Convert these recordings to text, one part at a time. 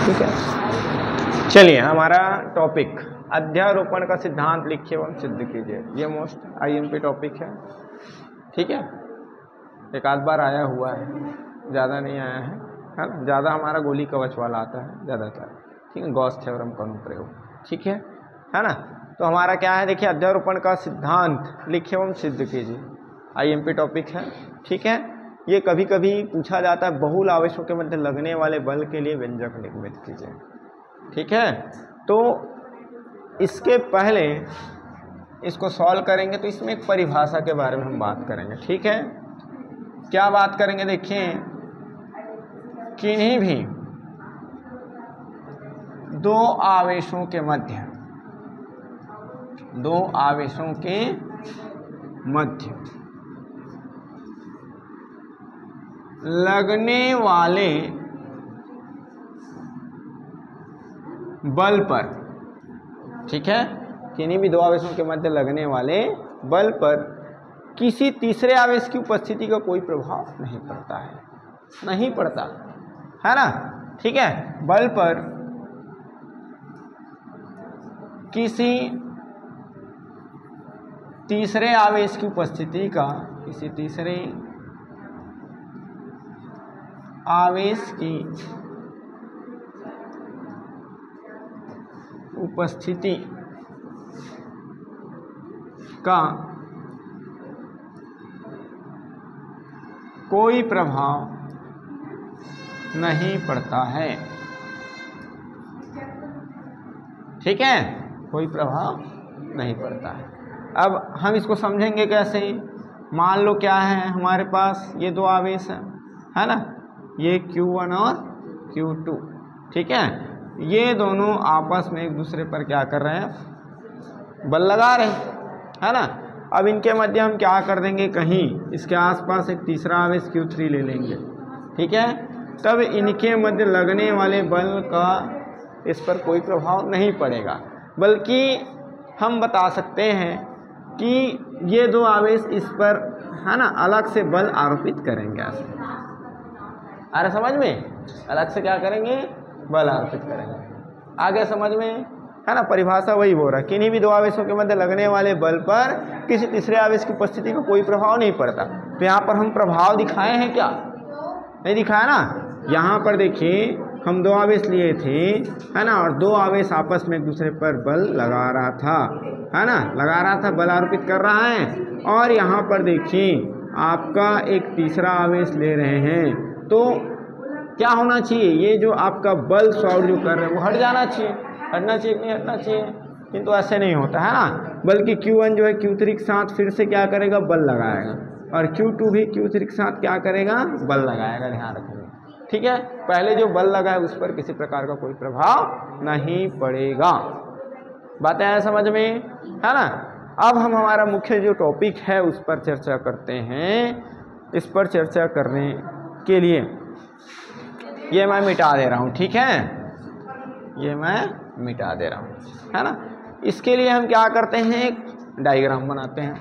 ठीक है। चलिए हमारा टॉपिक अध्यारोपण का सिद्धांत लिखिए एवं सिद्ध कीजिए, ये मोस्ट आईएमपी टॉपिक है। ठीक है, एक आध बार आया हुआ है, ज़्यादा नहीं आया है ना। ज़्यादा हमारा गोली कवच वाला आता है ज़्यादातर। ठीक है, गॉस थ्योरम का अनुप्रयोग। ठीक है ना। तो हमारा क्या है, देखिए अध्यारोपण का सिद्धांत लिखिए एवं सिद्ध कीजिए, आईएमपी टॉपिक है। ठीक है, ये कभी कभी पूछा जाता है, बहुल आवेशों के मध्य लगने वाले बल के लिए व्यंजक निर्मित कीजिए। ठीक है, तो इसके पहले इसको सॉल्व करेंगे तो इसमें एक परिभाषा के बारे में हम बात करेंगे। ठीक है, क्या बात करेंगे, देखिए किन्हीं भी दो आवेशों के मध्य लगने वाले बल पर, ठीक है, किन्हीं भी दो आवेशों के मध्य लगने वाले बल पर किसी तीसरे आवेश की उपस्थिति का कोई प्रभाव नहीं पड़ता है, नहीं पड़ता है ना। ठीक है, बल पर किसी तीसरे आवेश की उपस्थिति का, किसी तीसरे आवेश की उपस्थिति का कोई प्रभाव नहीं पड़ता है। ठीक है, कोई प्रभाव नहीं पड़ता है। अब हम इसको समझेंगे कैसे। मान लो क्या है हमारे पास, ये दो आवेश है ना, ये Q1 और Q2। ठीक है, ये दोनों आपस में एक दूसरे पर क्या कर रहे हैं, बल लगा रहे हैं, है ना। अब इनके मध्य हम क्या कर देंगे, कहीं इसके आसपास एक तीसरा आवेश Q3 ले लेंगे। ठीक है, तब इनके मध्य लगने वाले बल का इस पर कोई प्रभाव नहीं पड़ेगा, बल्कि हम बता सकते हैं कि ये दो आवेश इस पर, है ना, अलग से बल आरोपित करेंगे। ऐसे अरे समझ में, अलग से क्या करेंगे, बल आरोपित करेंगे। आगे समझ में है ना। परिभाषा वही बोल रहा है, किन्हीं भी दो आवेशों के मध्य लगने वाले बल पर किसी तीसरे आवेश की उपस्थिति का कोई प्रभाव नहीं पड़ता। तो यहाँ पर हम प्रभाव दिखाए हैं क्या, नहीं दिखाया ना। यहाँ पर देखिए हम दो आवेश लिए थे, है ना, और दो आवेश आपस में एक दूसरे पर बल लगा रहा था, है ना, लगा रहा था, बल आरोपित कर रहा है। और यहाँ पर देखिए आपका एक तीसरा आवेश ले रहे हैं, तो क्या होना चाहिए, ये जो आपका बल सॉल्व जो कर रहे हैं वो हट जाना चाहिए, हटना चाहिए नहीं हटना चाहिए, किंतु ऐसे नहीं होता है ना। बल्कि Q1 जो है Q3 के साथ फिर से क्या करेगा, बल लगाएगा, और Q2 भी Q3 के साथ क्या करेगा, बल लगाएगा। ध्यान रखेंगे। ठीक है, पहले जो बल लगा है उस पर किसी प्रकार का कोई प्रभाव नहीं पड़ेगा। बातें हैं समझ में, है ना। अब हम हमारा मुख्य जो टॉपिक है उस पर चर्चा करते हैं। इस पर चर्चा करने के लिए ये मैं मिटा दे रहा हूँ। ठीक है, ये मैं मिटा दे रहा हूँ, है ना। इसके लिए हम क्या करते हैं, एक डायग्राम बनाते हैं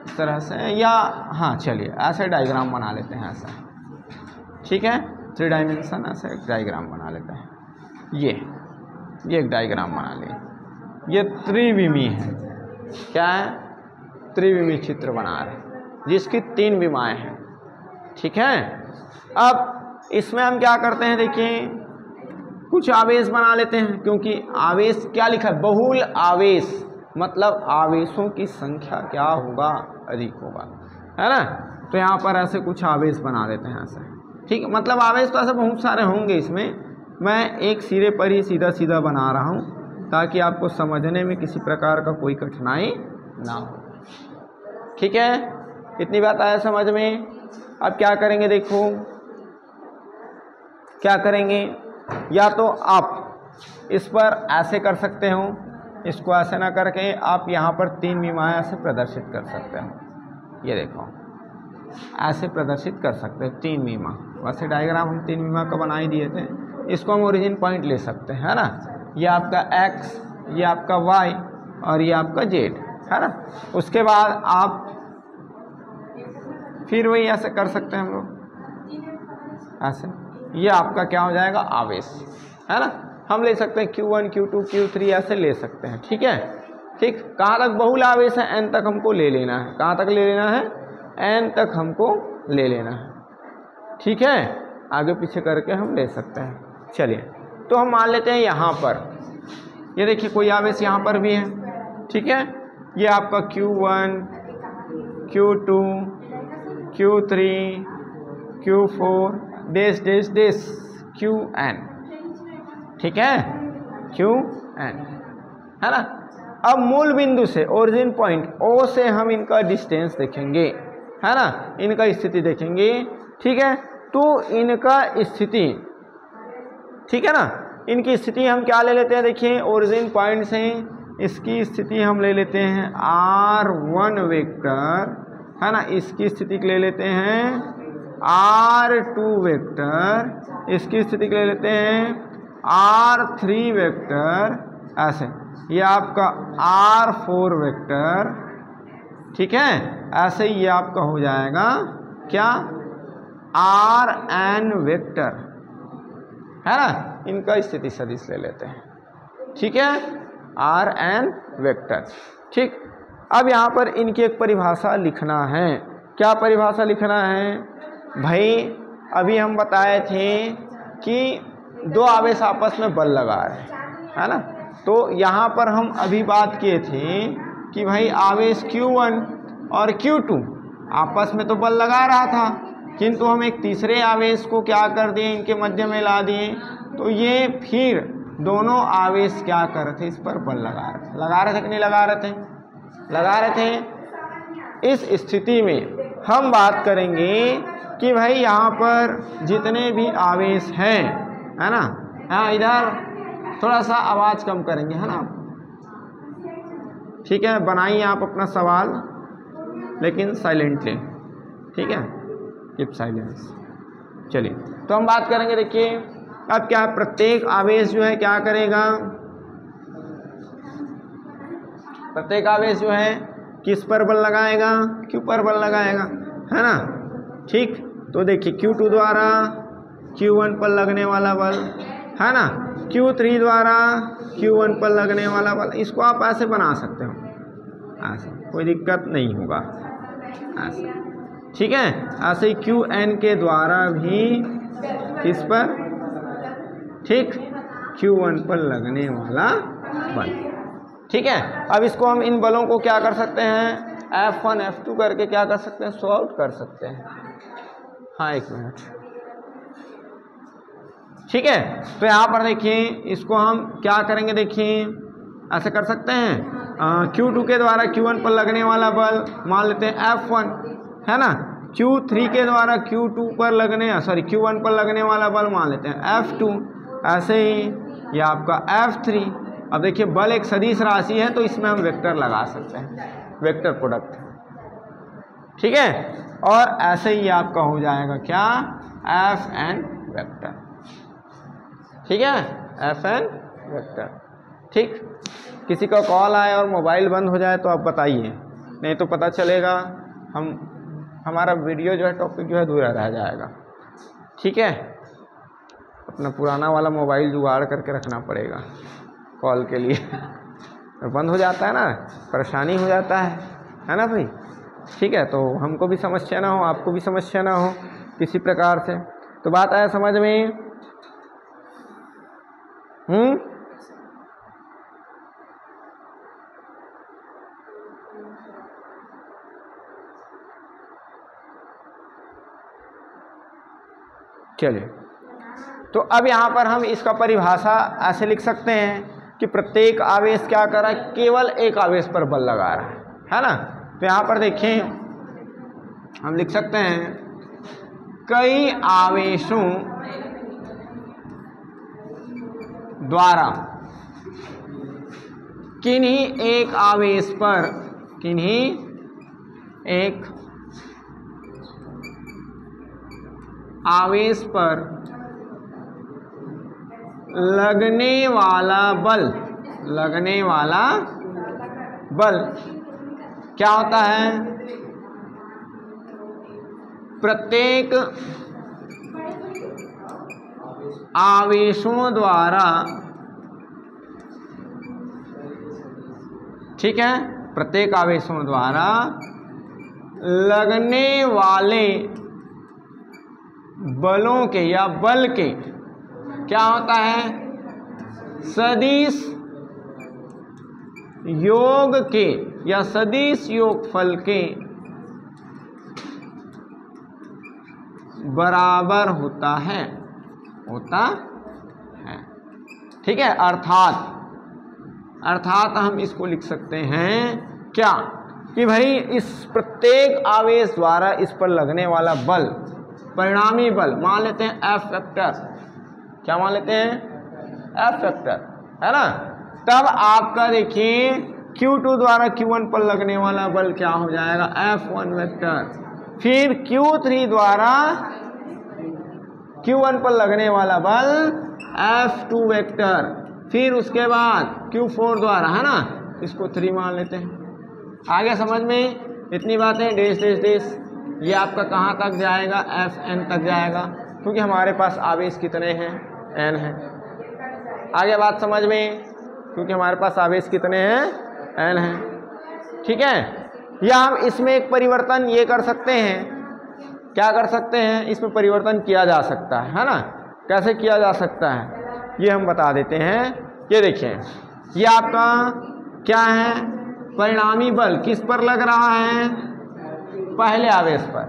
इस तरह से, या हाँ चलिए ऐसे डायग्राम बना लेते हैं ऐसा। ठीक है, 3 डायमेंशन ऐसा एक डायग्राम बना लेते हैं। ये एक डायग्राम बना लिए, ये त्रिविमी है। क्या है, त्रिविमी चित्र बना रहे जिसकी 3 विमाएँ हैं। ठीक है, अब इसमें हम क्या करते हैं, देखिए कुछ आवेश बना लेते हैं, क्योंकि आवेश क्या लिखा है, बहुल आवेश, मतलब आवेशों की संख्या क्या होगा, अधिक होगा, है ना। तो यहाँ पर ऐसे कुछ आवेश बना लेते हैं ऐसे। ठीक है, मतलब आवेश तो ऐसे बहुत सारे होंगे, इसमें मैं एक सिरे पर ही सीधा सीधा बना रहा हूँ ताकि आपको समझने में किसी प्रकार का कोई कठिनाई ना हो। ठीक है, इतनी बात आया समझ में। अब क्या करेंगे, देखो क्या करेंगे, या तो आप इस पर ऐसे कर सकते हो, इसको ऐसे ना करके आप यहाँ पर 3 विमाएँ ऐसे प्रदर्शित कर सकते हो। ये देखो ऐसे प्रदर्शित कर सकते हैं 3 विमा। वैसे डायग्राम हम 3 विमा का बना ही दिए थे। इसको हम ओरिजिन पॉइंट ले सकते हैं, है ना। ये आपका x, ये आपका y और ये आपका z, है ना। उसके बाद आप फिर वही ऐसे कर सकते हैं हम लोग ऐसे। ये आपका क्या हो जाएगा, आवेश, है ना। हम ले सकते हैं Q1 Q2 Q3 ऐसे ले सकते हैं, ठीक है। ठीक, कहाँ तक बहुल आवेश है, n तक हमको ले लेना है। कहाँ तक ले लेना है, n तक हमको ले लेना है, ठीक है। आगे पीछे करके हम ले सकते हैं। चलिए, तो हम मान लेते हैं यहाँ पर ये देखिए कोई आवेश यहाँ पर भी है, ठीक है। ये आपका Q1 Q2 Q3 Q4 dash dash dash Qn, ठीक है, Qn, है ना। अब मूल बिंदु से ओरिजिन पॉइंट O से हम इनका डिस्टेंस देखेंगे, है ना, इनका स्थिति देखेंगे, ठीक है। तो इनका स्थिति, ठीक है ना, इनकी स्थिति हम क्या ले लेते हैं, देखिए ओरिजिन पॉइंट से इसकी स्थिति हम ले लेते हैं R1 वेक्टर, है ना। इसकी स्थिति ले लेते हैं R2 वेक्टर, इसकी स्थिति ले लेते हैं R3 वेक्टर, ऐसे ये आपका R4 वेक्टर, ठीक है। ऐसे ही ये आपका हो जाएगा क्या, Rn वेक्टर, है ना। इनका स्थिति सदिश ले लेते हैं, ठीक है, Rn वेक्टर, ठीक। अब यहाँ पर इनकी एक परिभाषा लिखना है। क्या परिभाषा लिखना है भाई, अभी हम बताए थे कि दो आवेश आपस में बल लगा रहे हैं, है ना। तो यहाँ पर हम अभी बात किए थे कि भाई आवेश Q1 और Q2 आपस में तो बल लगा रहा था, किंतु हम एक तीसरे आवेश को क्या कर दिए, इनके मध्य में ला दिए, तो ये फिर दोनों आवेश क्या कर रहे थे, इस पर बल लगा रहे थे कि नहीं लगा रहे थे, लगा रहे थे। इस स्थिति में हम बात करेंगे कि भाई यहाँ पर जितने भी आवेश हैं, है ना, हाँ इधर थोड़ा सा आवाज़ कम करेंगे, है ना, ठीक है। बनाइए आप अपना सवाल, लेकिन साइलेंटली, ठीक है, कीप साइलेंस। चलिए, तो हम बात करेंगे, देखिए अब क्या प्रत्येक आवेश जो है क्या करेगा, प्रत्येक आवेश जो है किस पर बल लगाएगा, Q पर बल लगाएगा, है ना, ठीक। तो देखिए Q2 द्वारा Q1 पर लगने वाला बल, है ना, Q3 द्वारा Q1 पर लगने वाला बल, इसको आप ऐसे बना सकते हो, ऐसे कोई दिक्कत नहीं होगा, ऐसे, ठीक है। ऐसे ही Qn के द्वारा भी किस पर, ठीक, Q1 पर लगने वाला बल, ठीक है। अब इसको हम इन बलों को क्या कर सकते हैं, F1 F2 करके क्या कर सकते हैं, सॉल्व आउट कर सकते हैं। हाँ एक मिनट, ठीक है। तो यहाँ पर देखिए इसको हम क्या करेंगे, देखिए ऐसे कर सकते हैं, Q2 के द्वारा Q1 पर लगने वाला बल मान लेते हैं F1, है ना। Q3 के द्वारा Q2 पर लगने, सॉरी Q1 पर लगने वाला बल मान लेते हैं F2, ऐसे ही ये आपका F3। अब देखिए बल एक सदिश राशि है, तो इसमें हम वेक्टर लगा सकते हैं, वेक्टर प्रोडक्ट, ठीक है। और ऐसे ही आपका हो जाएगा क्या, Fn वेक्टर, ठीक है, Fn वेक्टर, ठीक। किसी का कॉल आए और मोबाइल बंद हो जाए तो आप बताइए, नहीं तो पता चलेगा हमारा वीडियो जो है, टॉपिक जो है अधूरा रह जाएगा, ठीक है। अपना पुराना वाला मोबाइल जुगाड़ करके रखना पड़ेगा कॉल के लिए बंद हो जाता है ना, परेशानी हो जाता है ना भाई, ठीक है। तो हमको भी समस्या ना हो, आपको भी समस्या ना हो किसी प्रकार से। तो बात आया समझ में, चलिए। तो अब यहाँ पर हम इसका परिभाषा ऐसे लिख सकते हैं कि प्रत्येक आवेश क्या कर रहा है, केवल एक आवेश पर बल लगा रहा है ना। तो यहाँ पर देखिए हम लिख सकते हैं कई आवेशों द्वारा किन्हीं एक आवेश पर, किन्हीं एक आवेश पर लगने वाला बल, लगने वाला बल क्या होता है, प्रत्येक आवेशों द्वारा, ठीक है, प्रत्येक आवेशों द्वारा लगने वाले बलों के या बल के क्या होता है, सदिश योग के या सदिश योगफल के बराबर होता है, ठीक है। अर्थात हम इसको लिख सकते हैं क्या, कि भाई इस प्रत्येक आवेश द्वारा इस पर लगने वाला बल, परिणामी बल मान लेते हैं एफ वेक्टर, क्या मान लेते हैं, एफ वेक्टर, है ना। तब आपका देखिए Q2 द्वारा Q1 पर लगने वाला बल क्या हो जाएगा, F1 वेक्टर, फिर Q3 द्वारा Q1 पर लगने वाला बल F2 वेक्टर, फिर उसके बाद Q4 द्वारा, है ना, इसको 3 मान लेते हैं। आगे समझ में इतनी बातें, डेश डेश डेश, ये आपका कहाँ तक जाएगा, Fn तक जाएगा, क्योंकि हमारे पास आवेश कितने हैं, n है। आगे बात समझ में, क्योंकि हमारे पास आवेश कितने हैं, n है, ठीक है। या हम इसमें एक परिवर्तन ये कर सकते हैं, क्या कर सकते हैं, इसमें परिवर्तन किया जा सकता है ना। कैसे किया जा सकता है ये हम बता देते हैं। ये देखिए, ये आपका क्या है, परिणामी बल किस पर लग रहा है, पहले आवेश पर,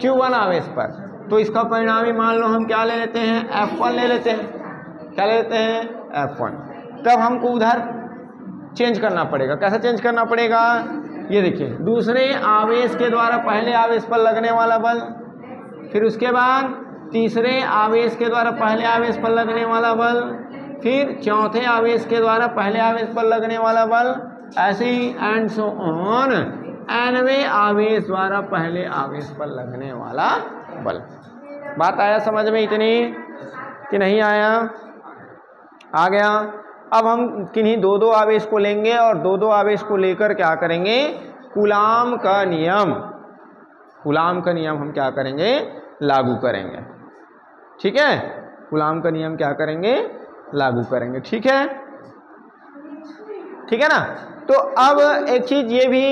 Q1 आवेश पर, तो इसका परिणामी मान लो हम क्या ले लेते हैं, F1 ले लेते हैं, क्या ले लेते हैं, F1। तब हमको उधर चेंज करना पड़ेगा, कैसे चेंज करना पड़ेगा, ये देखिए, दूसरे आवेश के द्वारा पहले आवेश पर लगने वाला बल, फिर उसके बाद तीसरे आवेश के द्वारा पहले आवेश पर लगने वाला बल, फिर चौथे आवेश के द्वारा पहले आवेश पर लगने वाला बल, ऐसे ही एंड सो ऑन, nवें आवेश द्वारा पहले आवेश पर लगने वाला बल। बात आया समझ में इतनी कि नहीं आया, आ गया। अब हम किन्हीं दो आवेश को लेंगे और दो आवेश को लेकर क्या करेंगे, कूलाम का नियम हम क्या करेंगे, लागू करेंगे, ठीक है। कूलाम का नियम क्या करेंगे, लागू करेंगे, ठीक है ना। तो अब एक चीज ये भी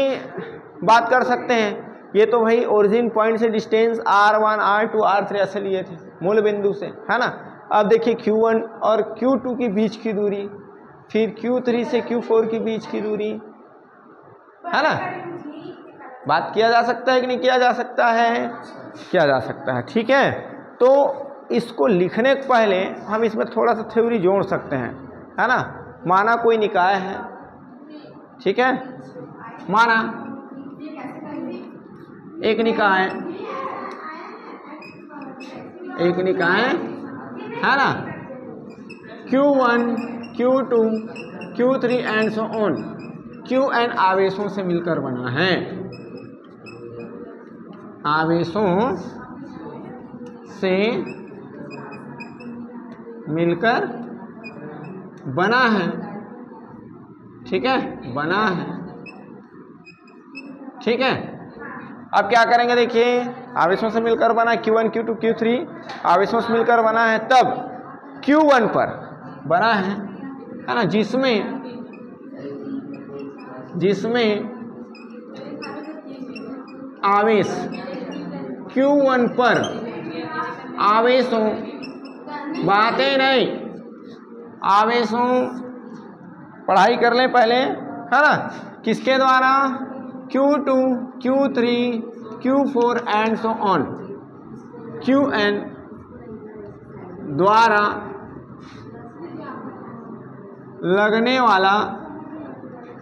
बात कर सकते हैं, ये तो भाई ओरिजिन पॉइंट से डिस्टेंस R1 R2 R3 ऐसे लिए थे, मूल बिंदु से, है ना। अब देखिए Q1 और Q2 के बीच की दूरी, फिर Q3 से Q4 के बीच की दूरी, है ना। बात किया जा सकता है कि नहीं किया जा सकता है, किया जा सकता है, ठीक है। तो इसको लिखने के पहले हम इसमें थोड़ा सा थ्योरी जोड़ सकते हैं, है ना। माना कोई निकाय है, ठीक है, माना एक निकाय है ना, Q1 Q2 Q3 and so on, Qn आवेशों से मिलकर बना है, आवेशों से मिलकर बना है, ठीक है, बना है, ठीक है। अब क्या करेंगे, देखिए आवेशों से मिलकर बना Q1 Q2 Q3 आवेशों से मिलकर बना है, तब Q1 पर बना है ना, जिसमें आवेश Q1 पर आवेशों, बातें नहीं, आवेशों, पढ़ाई कर लें पहले, है ना, किसके द्वारा, Q2 Q3 Q4 and so on, Qn द्वारा लगने वाला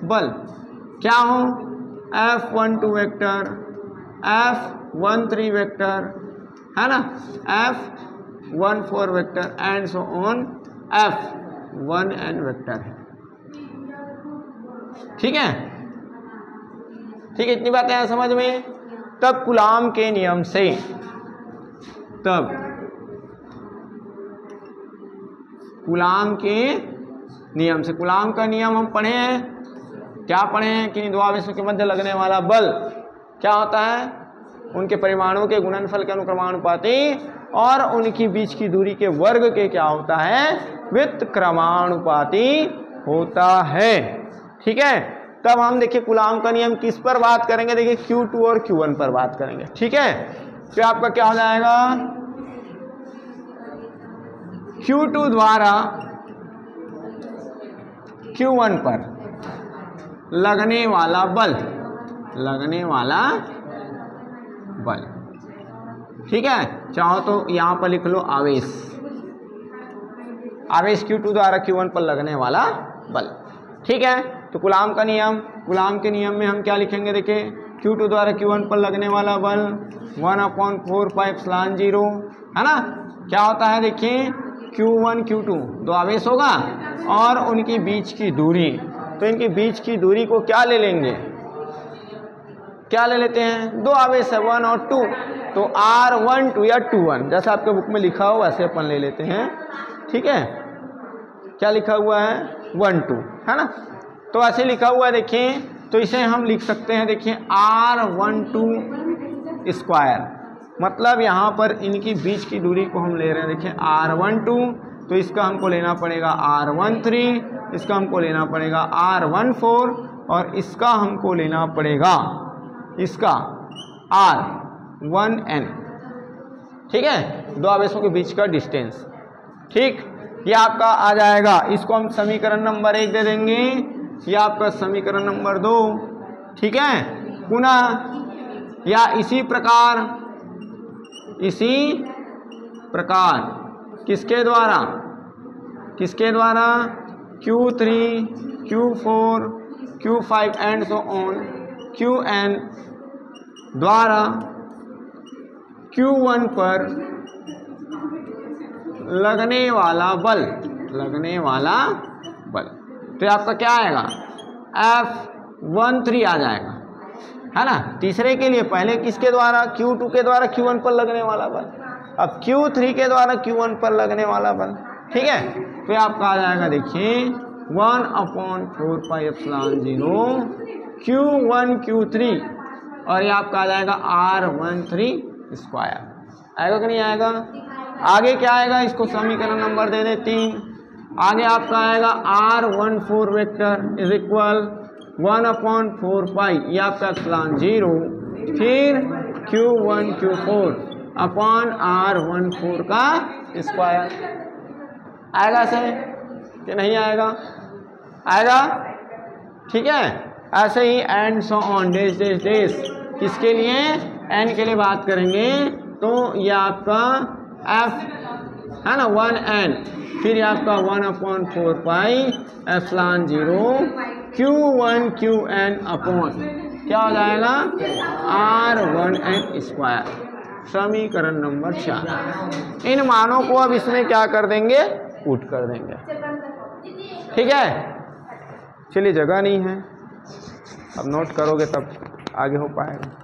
बल क्या हो, F12 वेक्टर, F13 वेक्टर, है ना, F14 vector and so on, F1n vector है, ठीक है, इतनी बातें हैं समझ में। तब कूलाम के नियम से, कूलाम का नियम हम पढ़े हैं, क्या पढ़े हैं कि दो आवेशों के मध्य लगने वाला बल क्या होता है, उनके परिमाणों के गुणनफल के अनुक्रमानुपाती और उनकी बीच की दूरी के वर्ग के क्या होता है, व्युत्क्रमानुपाती होता है। ठीक है, तब हम देखिए कूलाम का नियम किस पर बात करेंगे, देखिए Q2 और Q1 पर बात करेंगे। ठीक है, तो आपका क्या हो जाएगा, Q2 द्वारा Q1 पर लगने वाला बल, ठीक है, चाहो तो यहां पर लिख लो आवेश Q2 द्वारा Q1 पर लगने वाला बल। ठीक है, तो कूलाम का नियम, कूलाम के नियम में हम क्या लिखेंगे, देखिए Q2 द्वारा Q1 पर लगने वाला बल 1/4πε0 है ना। क्या होता है, देखिए Q1 Q2 दो आवेश होगा और उनकी बीच की दूरी, तो इनकी बीच की दूरी को क्या ले लेंगे, क्या ले लेते हैं, दो आवेश है 1 और 2, तो R12 या 21 जैसा आपके बुक में लिखा हो वैसे अपन ले लेते हैं। ठीक है, क्या लिखा हुआ है 1 2 है ना, तो ऐसे लिखा हुआ है देखिए, तो इसे हम लिख सकते हैं देखिए R12 स्क्वायर, मतलब यहाँ पर इनकी बीच की दूरी को हम ले रहे हैं देखिए R12, तो इसका हमको लेना पड़ेगा R13, इसका हमको लेना पड़ेगा R14 और इसका हमको लेना पड़ेगा इसका R1n। ठीक है, दो आवेशों के बीच का डिस्टेंस। ठीक, ये आपका आ जाएगा, इसको हम समीकरण नंबर 1 दे देंगे, ये आपका समीकरण नंबर 2। ठीक है, पुनः या इसी प्रकार किसके द्वारा Q3 Q4 Q5 and so on Qn द्वारा Q1 पर लगने वाला बल, तो आपका क्या आएगा F13 आ जाएगा, है ना। तीसरे के लिए पहले किसके द्वारा, Q2 के द्वारा Q1 पर लगने वाला बल, अब Q3 के द्वारा Q1 पर लगने वाला बल। ठीक है, तो आपका आ जाएगा देखिए 1/4πε0 Q1 Q3 और ये आपका आ जाएगा R13 स्क्वायर। आएगा कि नहीं आएगा, आगे क्या आएगा, इसको समीकरण नंबर दे दे 3, आगे आपका आएगा R14 वेक्टर इज इक्वल 1/4π, ये आपका ε0 फिर Q1 Q4 अपॉन R14 का स्क्वायर। आएगा से कि नहीं आएगा, आएगा। ठीक है, ऐसे ही एंड सो ऑन डेस डेस डेस, किसके लिए, एन के लिए बात करेंगे, तो ये आपका F है ना 1n, फिर आपका 1/4πε0 Q1 Qn अपॉन क्या हो जाएगा R1n स्क्वायर, समीकरण नंबर 4। इन मानों को अब इसमें क्या कर देंगे, पुट कर देंगे। ठीक है, चलिए जगह नहीं है, अब नोट करोगे तब आगे हो पाएगा।